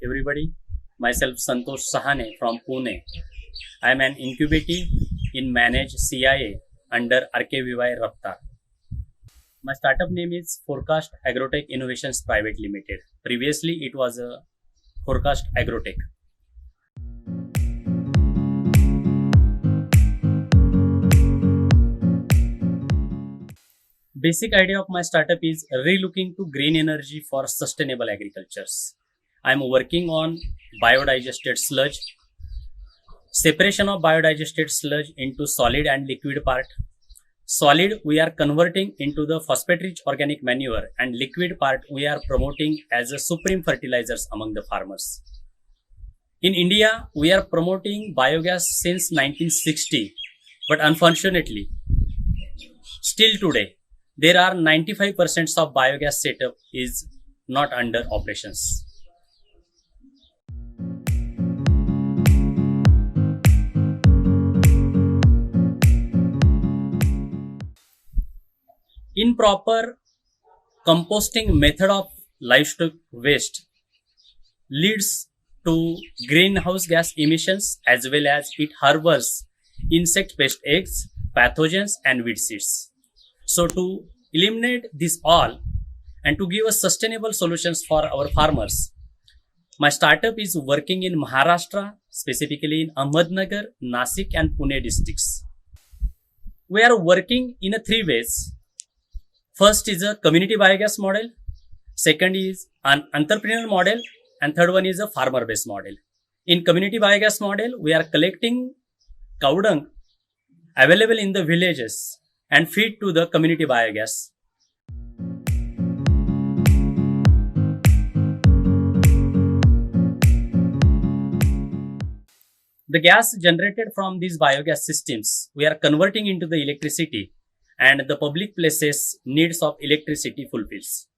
everybody. Myself Santosh Sahane from Pune. I am an incubator in Manage CIA under RKVY Raftar. My startup name is Forecast Agrotech Innovations Private Limited. Previously, it was a Forecast Agrotech. Basic idea of my startup is relooking to green energy for sustainable agricultures. I am working on biodigested sludge, separation of biodigested sludge into solid and liquid part. Solid we are converting into the phosphate-rich organic manure, and liquid part we are promoting as a supreme fertilizers among the farmers. In India, we are promoting biogas since 1960, but unfortunately, still today, there are 95% of biogas setup is not under operations. Improper composting method of livestock waste leads to greenhouse gas emissions, as well as it harbors insect pest eggs, pathogens and weed seeds. So to eliminate this all and to give us sustainable solutions for our farmers, my startup is working in Maharashtra, specifically in Ahmednagar, Nasik and Pune districts. We are working in three ways. First is a community biogas model, second is an entrepreneurial model, and third one is a farmer-based model. In community biogas model, we are collecting cow dung available in the villages and feed to the community biogas. The gas generated from these biogas systems, we are converting into the electricity, and the public places needs of electricity fulfills.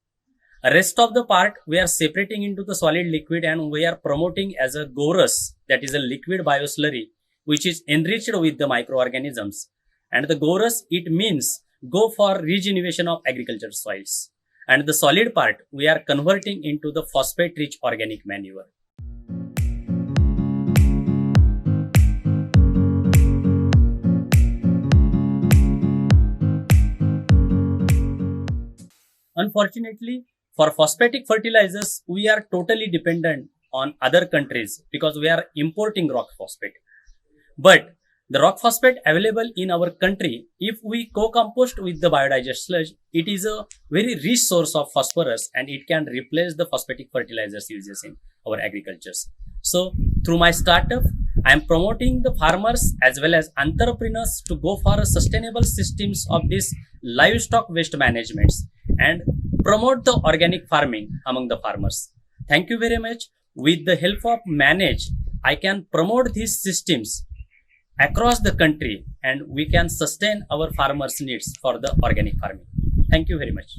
Rest of the part we are separating into the solid liquid, and we are promoting as a GORUS, that is a liquid bioslurry, which is enriched with the microorganisms. And the GORUS, it means go for regeneration of agriculture soils. And the solid part we are converting into the phosphate rich organic manure. Unfortunately, for phosphatic fertilizers, we are totally dependent on other countries because we are importing rock phosphate. But the rock phosphate available in our country, if we co-compost with the biodigested sludge, it is a very rich source of phosphorus and it can replace the phosphatic fertilizers uses in our agricultures. So through my startup, I am promoting the farmers as well as entrepreneurs to go for a sustainable systems of this livestock waste management and promote the organic farming among the farmers. Thank you very much. With the help of Manage, I can promote these systems across the country and we can sustain our farmers' needs for the organic farming. Thank you very much.